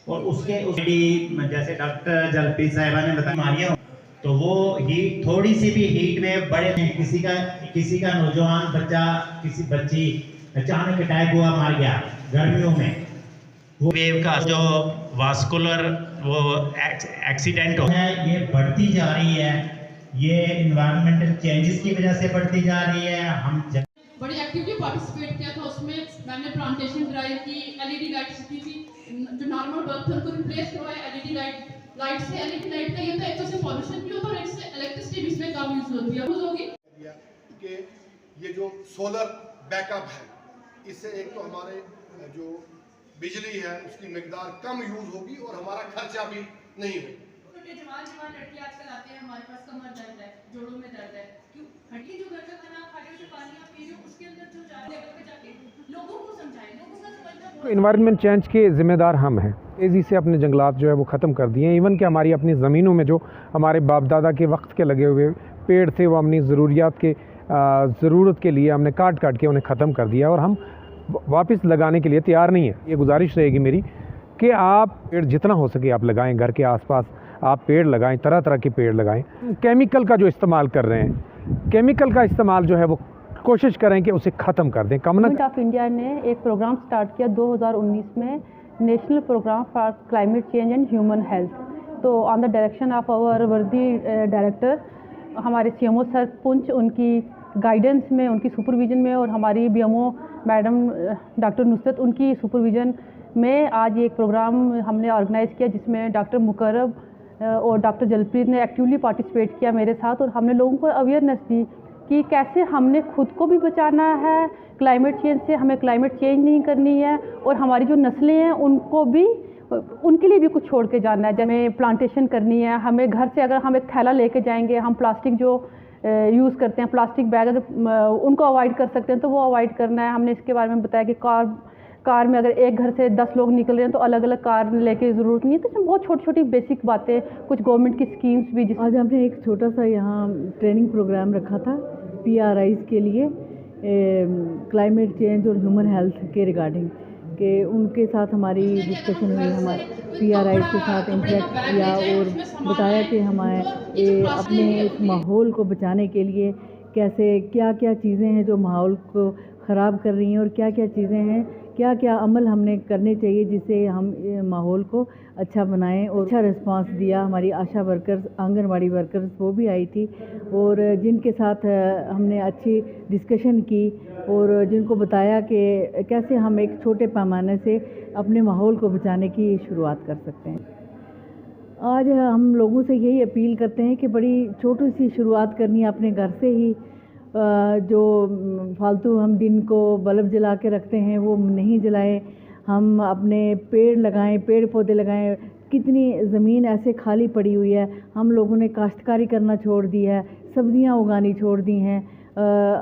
और जैसे डॉक्टर जलप्रीत साहिबा ने बताया बीमारियां, तो वो हीट, थोड़ी सी भी हीट में बड़े, किसी का नौजवान बच्चा, किसी बच्ची अचानक अटैक हुआ, मार गया गर्मियों में, वो वेव का जो वास्कुलर वो एक्सीडेंट है, ये बढ़ती जा रही है। ये इन्वायरमेंटल चेंजेस की वजह से बढ़ती जा रही है। हम बड़ी एक्टिवली पार्टिसिपेट किया था उसमें। मैंने प्लांटेशन ड्राइव की, एलईडी लाइट्स की थी, जो नॉर्मल बल्ब थे उनको रिप्लेस करवाया एलईडी लाइट से। एलईडी लाइट का ये तो एक तो से पॉल्यूशन भी होता है और एक से इलेक्ट्रिसिटी भी इसमें कम यूज होती है। यूज होगी कि ये जो सोलर बैकअप है, इससे एक तो हमारे जो बिजली है उसकी मिकदार कम यूज होगी और हमारा खर्चा भी नहीं होगा। जवान लड़की आजकल आते हैं हमारे पास, कमर दर्द है, जोड़ों में दर्द है, क्यों? हड्डी जो घर का खाना आप खा रहे हो, जो पानी आप पी रहे हो, उसके अंदर जो लेवल पे जाके लोगों को समझाएं, लोगों का समझना। इन्वायरमेंट चेंज के ज़िम्मेदार हम हैं। तेज़ी से अपने जंगलात जो है वो ख़त्म कर दिए हैं। इवन कि हमारी अपनी ज़मीनों में जो हमारे बाप दादा के वक्त के लगे हुए पेड़ थे, वो अपनी ज़रूरत के लिए हमने काट के उन्हें ख़त्म कर दिया और हम वापस लगाने के लिए तैयार नहीं है। ये गुजारिश रहेगी मेरी कि आप पेड़ जितना हो सके आप लगाएं, घर के आसपास आप पेड़ लगाएं, तरह तरह के पेड़ लगाएं। केमिकल का जो इस्तेमाल कर रहे हैं, केमिकल का इस्तेमाल जो है वो कोशिश करें कि उसे ख़त्म कर दें। गवर्नमेंट ऑफ इंडिया ने एक प्रोग्राम स्टार्ट किया 2019 में, national program for climate change and human health. तो on the direction of our worthy director, हमारे सीएमओ सर पुंछ, उनकी गाइडेंस में, उनकी सुपरविजन में, और हमारी बीएमओ मैडम डॉक्टर नुसरत, उनकी सुपरविजन में आज एक प्रोग्राम हमने ऑर्गेनाइज़ किया जिसमें डॉक्टर मुकर्रब और डॉक्टर जलप्रीत ने एक्टिवली पार्टिसिपेट किया मेरे साथ। और हमने लोगों को अवेयरनेस दी कि कैसे हमने खुद को भी बचाना है क्लाइमेट चेंज से, हमें क्लाइमेट चेंज नहीं करनी है, और हमारी जो नस्लें हैं उनको भी, उनके लिए भी कुछ छोड़ के जाना है। जैसे प्लांटेशन करनी है, हमें घर से अगर हम एक थैला लेके जाएंगे, हम प्लास्टिक जो यूज़ करते हैं, प्लास्टिक बैग, अगर उनको अवॉइड कर सकते हैं तो वो अवॉइड करना है। हमने इसके बारे में बताया कि कार में अगर एक घर से 10 लोग निकल रहे हैं तो अलग अलग कार लेके ज़रूरत नहीं है। तो बहुत छोटी छोटी बेसिक बातें, कुछ गवर्नमेंट की स्कीम्स भी। आज हमने एक छोटा सा यहाँ ट्रेनिंग प्रोग्राम रखा था PRIs के लिए, क्लाइमेट चेंज और ह्यूमन हेल्थ के रिगार्डिंग, कि उनके साथ हमारी डिस्कशन हुई, हमारे PRIs के साथ इंटरेक्ट किया और बताया कि हमारे अपने इस माहौल को बचाने के लिए कैसे क्या क्या चीज़ें हैं जो माहौल को ख़राब कर रही हैं, और क्या क्या चीज़ें हैं, क्या क्या अमल हमने करने चाहिए जिससे हम माहौल को अच्छा बनाएं। और अच्छा रिस्पांस दिया। हमारी आशा वर्कर्स, आंगनवाड़ी वर्कर्स वो भी आई थी, और जिनके साथ हमने अच्छी डिस्कशन की और जिनको बताया कि कैसे हम एक छोटे पैमाने से अपने माहौल को बचाने की शुरुआत कर सकते हैं। आज हम लोगों से यही अपील करते हैं कि बड़ी छोटी सी शुरुआत करनी है अपने घर से ही। जो फालतू हम दिन को बल्ब जला के रखते हैं वो नहीं जलाएं, हम अपने पेड़ लगाएं, पेड़ पौधे लगाएं। कितनी ज़मीन ऐसे खाली पड़ी हुई है, हम लोगों ने काश्तकारी करना छोड़ दी है, सब्ज़ियां उगानी छोड़ दी हैं,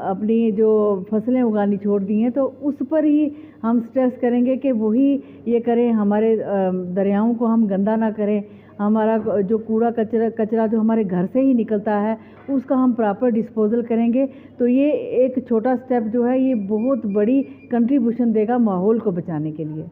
अपनी जो फसलें उगानी छोड़ दी हैं। तो उस पर ही हम स्ट्रेस करेंगे कि वही ये करें, हमारे दरियाओं को हम गंदा ना करें, हमारा जो कूड़ा कचरा जो हमारे घर से ही निकलता है उसका हम प्रॉपर डिस्पोजल करेंगे। तो ये एक छोटा स्टेप जो है ये बहुत बड़ी कंट्रीब्यूशन देगा माहौल को बचाने के लिए।